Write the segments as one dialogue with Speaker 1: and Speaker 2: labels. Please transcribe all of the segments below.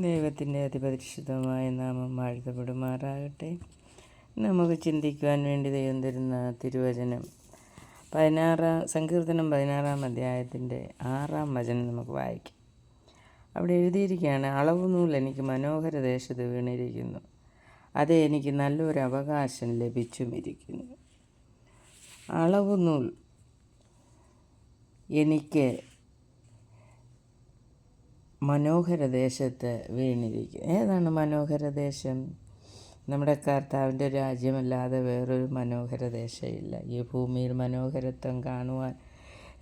Speaker 1: ദൈവത്തിൻ്റെ അതിപരിശുദ്ധമായ നാമം വാഴ്ത്തപ്പെടുമാറാകട്ടെ. നമുക്ക് ചിന്തിക്കുവാൻ വേണ്ടി ദൈവം തരുന്ന തിരുവചനം സങ്കീർത്തനം 16 അധ്യായത്തിൻ്റെ 6 വചനം നമുക്ക് വായിക്കാം. അവിടെ എഴുതിയിരിക്കുകയാണ്, അളവുനൂൽ എനിക്ക് മനോഹര ദേശത്ത് വീണിരിക്കുന്നു, അത് എനിക്ക് നല്ലൊരു അവകാശം ലഭിച്ചുമിരിക്കുന്നു. അളവുനൂൽ എനിക്ക് മനോഹര ദേശത്ത് വീണിരിക്കും. ഏതാണ് മനോഹര ദേശം? നമ്മുടെ കർത്താവിൻ്റെ രാജ്യമല്ലാതെ വേറൊരു മനോഹര ദേശമില്ല. ഈ ഭൂമിയിൽ മനോഹരത്വം കാണുവാൻ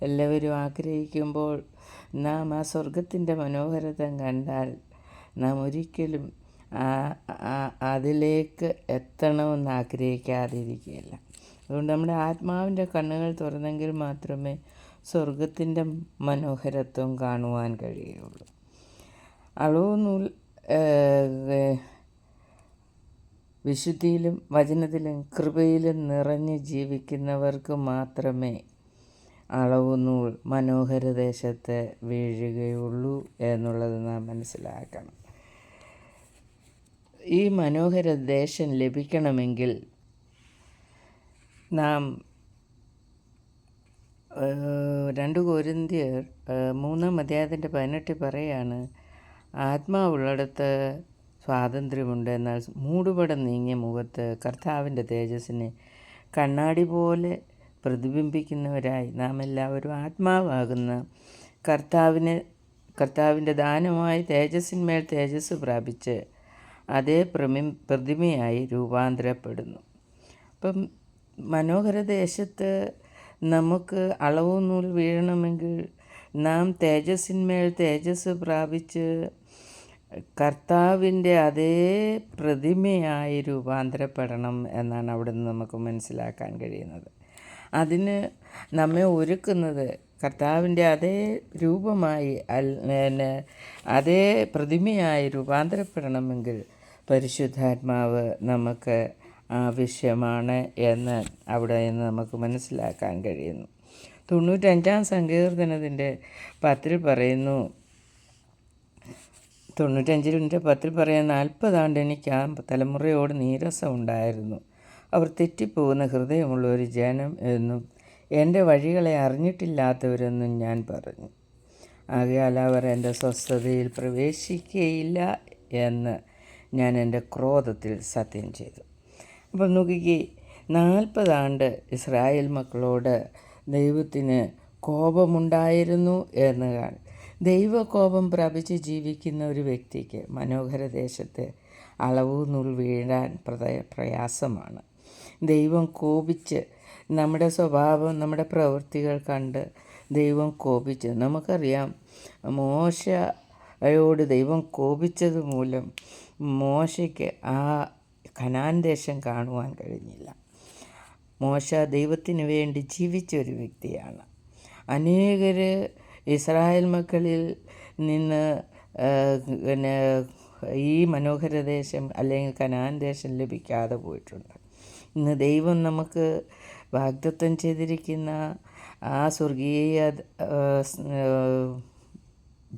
Speaker 1: എല്ലാവരും ആഗ്രഹിക്കുമ്പോൾ നാം ആ സ്വർഗത്തിൻ്റെ മനോഹരത്വം കണ്ടാൽ നാം ഒരിക്കലും അതിലേക്ക് എത്തണമെന്ന് ആഗ്രഹിക്കാതിരിക്കുകയില്ല. അതുകൊണ്ട് നമ്മുടെ ആത്മാവിൻ്റെ കണ്ണുകൾ തുറന്നെങ്കിൽ മാത്രമേ സ്വർഗത്തിൻ്റെ മനോഹരത്വം കാണുവാൻ കഴിയുള്ളൂ. അളവുനൂൽ വിശുദ്ധിയിലും വചനത്തിലും കൃപയിലും നിറഞ്ഞ് ജീവിക്കുന്നവർക്ക് മാത്രമേ അളവുനൂൽ മനോഹര ദേശത്ത് വീഴുകയുള്ളൂ എന്നുള്ളത് നാം മനസ്സിലാക്കണം. ഈ മനോഹര ദേശം ലഭിക്കണമെങ്കിൽ നാം 2 കൊരിന്ത്യർ 3 അധ്യായത്തിൻ്റെ 18 പറയാണ്, ആത്മാവുള്ളിടത്ത് സ്വാതന്ത്ര്യമുണ്ട്, എന്നാൽ മൂടുപടം നീങ്ങിയ മുഖത്ത് കർത്താവിൻ്റെ തേജസ്സിനെ കണ്ണാടി പോലെ പ്രതിബിംബിക്കുന്നവരായി നാം എല്ലാവരും ആത്മാവാകുന്ന കർത്താവിൻ്റെ ദാനമായ തേജസ്സിന്മേൽ തേജസ് പ്രാപിച്ച് അതേ പ്രതിമയായി രൂപാന്തരപ്പെടുന്നു. അപ്പം മനോഹര ദേശത്ത് നമുക്ക് അളവുനൂൽ വീഴണമെങ്കിൽ നാം തേജസ്സിന്മേൽ തേജസ് പ്രാപിച്ച് കർത്താവിൻ്റെ അതേ പ്രതിമയായി രൂപാന്തരപ്പെടണം എന്നാണ് അവിടെ നിന്ന് നമുക്ക് മനസ്സിലാക്കാൻ കഴിയുന്നത്. അതിന് നമ്മെ ഒരുക്കുന്നത് കർത്താവിൻ്റെ അതേ രൂപമായി അതേ പ്രതിമയായി രൂപാന്തരപ്പെടണമെങ്കിൽ പരിശുദ്ധാത്മാവ് നമുക്ക് ആവശ്യമാണ് എന്ന് അവിടെ നിന്ന് നമുക്ക് മനസ്സിലാക്കാൻ കഴിയുന്നു. 95 സങ്കീർത്തനത്തിൻ്റെ 10 പറയുന്നു, 95:10 പറയുന്ന, 40 ആണ്ട് എനിക്ക് ആ തലമുറയോട് നീരസം ഉണ്ടായിരുന്നു. അവർ തെറ്റിപ്പോകുന്ന ഹൃദയമുള്ള ഒരു ജനം എന്നും എൻ്റെ വഴികളെ അറിഞ്ഞിട്ടില്ലാത്തവരെന്നും ഞാൻ പറഞ്ഞു. ആകയാൽ അവർ എൻ്റെ സ്വസ്ഥതയിൽ പ്രവേശിക്കുകയില്ല എന്ന് ഞാൻ എൻ്റെ ക്രോധത്തിൽ സത്യം ചെയ്തു. അപ്പം നോക്കിക്കേ, 40 ആണ്ട് ഇസ്രായേൽ മക്കളോട് ദൈവത്തിന് കോപമുണ്ടായിരുന്നു എന്ന് കാണും. ദൈവകോപം പ്രാപിച്ച് ജീവിക്കുന്ന ഒരു വ്യക്തിക്ക് മനോഹര ദേശത്ത് അളവുനൂൽ വീഴാൻ പ്രയാസമാണ്. ദൈവം കോപിച്ച് നമ്മുടെ സ്വഭാവം, നമ്മുടെ പ്രവൃത്തികൾ കണ്ട് ദൈവം കോപിച്ച്, നമുക്കറിയാം മോശയോട് ദൈവം കോപിച്ചത് മൂലം മോശയ്ക്ക് ആ കനാൻ ദേശം കാണുവാൻ കഴിഞ്ഞില്ല. മോശ ദൈവത്തിന് വേണ്ടി ജീവിച്ചൊരു വ്യക്തിയാണ്. അനേകർ ഇസ്രായേൽ മക്കളിൽ നിന്ന് ഈ മനോഹര ദേശം അല്ലെങ്കിൽ കനാൻ ദേശം ലഭിക്കാതെ പോയിട്ടുണ്ട്. ഇന്ന് ദൈവം നമുക്ക് വാഗ്ദത്തം ചെയ്തിരിക്കുന്ന ആ സ്വർഗീയ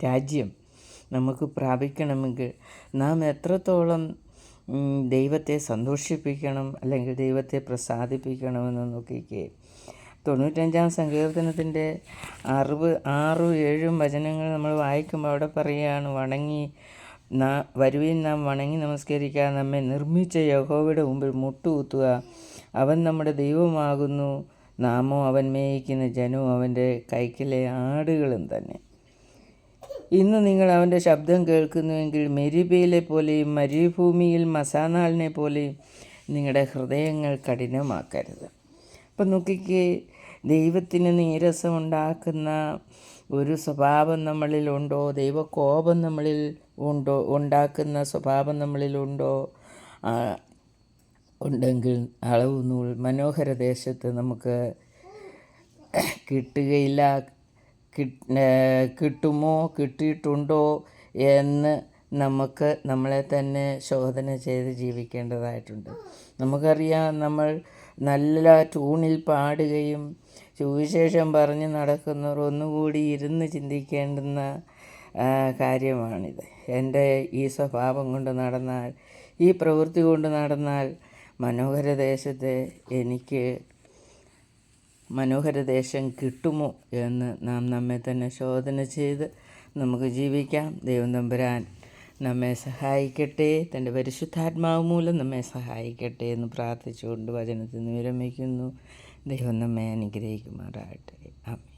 Speaker 1: രാജ്യം നമുക്ക് പ്രാപിക്കണമെങ്കിൽ നാം എത്രത്തോളം ദൈവത്തെ സന്തോഷിപ്പിക്കണം അല്ലെങ്കിൽ ദൈവത്തെ പ്രസാദിപ്പിക്കണമെന്ന് നോക്കിക്കേ. 95 സങ്കീർത്തനത്തിൻ്റെ 6-7 വചനങ്ങൾ നമ്മൾ വായിക്കുമ്പോൾ അവിടെ പറയുകയാണ്, വരുവിൻ നാം വണങ്ങി നമസ്കരിക്കുക, നമ്മെ നിർമ്മിച്ച യഹോവയുടെ മുമ്പിൽ മുട്ടുകുത്തുക, അവൻ നമ്മുടെ ദൈവമാകുന്നു, നാമോ അവൻ മേയിക്കുന്ന ജനവും അവൻ്റെ കൈക്കിലെ ആടുകളും തന്നെ. ഇന്ന് നിങ്ങൾ അവൻ്റെ ശബ്ദം കേൾക്കുന്നുവെങ്കിൽ മെരിബയിലെ പോലെയും മരുഭൂമിയിൽ മസാനാളിനെ പോലെയും നിങ്ങളുടെ ഹൃദയങ്ങൾ കഠിനമാക്കരുത്. അപ്പം നോക്കിക്കേ, ദൈവത്തിന് നീരസമുണ്ടാക്കുന്ന ഒരു സ്വഭാവം നമ്മളിലുണ്ടോ? ദൈവകോപം നമ്മളിൽ ഉണ്ടാക്കുന്ന സ്വഭാവം നമ്മളിലുണ്ടോ? ഉണ്ടെങ്കിൽ അളവുനൂൽ മനോഹര ദേശത്ത് നമുക്ക് കിട്ടുകയില്ല. കിട്ടുമോ, കിട്ടിയിട്ടുണ്ടോ എന്ന് നമുക്ക് നമ്മളെ തന്നെ ശോധന ചെയ്ത് ജീവിക്കേണ്ടതായിട്ടുണ്ട്. നമുക്കറിയാം, നമ്മൾ നല്ല ട്യൂണിൽ പാടുകയും സുവിശേഷം പറഞ്ഞ് നടക്കുന്നവർ ഒന്നുകൂടി ഇരുന്ന് ചിന്തിക്കേണ്ടുന്ന കാര്യമാണിത്. എൻ്റെ ഈ സ്വഭാവം കൊണ്ട് നടന്നാൽ, ഈ പ്രവൃത്തി കൊണ്ട് നടന്നാൽ മനോഹര ദേശത്തെ എനിക്ക് മനോഹരദേശം കിട്ടുമോ എന്ന് നാം നമ്മെ തന്നെ ശോധന ചെയ്ത് നമുക്ക് ജീവിക്കാം. ദൈവം തമ്പുരാൻ നമ്മെ സഹായിക്കട്ടെ, തൻ്റെ പരിശുദ്ധാത്മാവ് മൂലം നമ്മെ സഹായിക്കട്ടെ എന്ന് പ്രാർത്ഥിച്ചുകൊണ്ട് വചനത്തിൽ നിന്ന് വിരമിക്കുന്നു. ദൈവം നമ്മെ അനുഗ്രഹിക്കുമാറാകട്ടെ. ആമേൻ.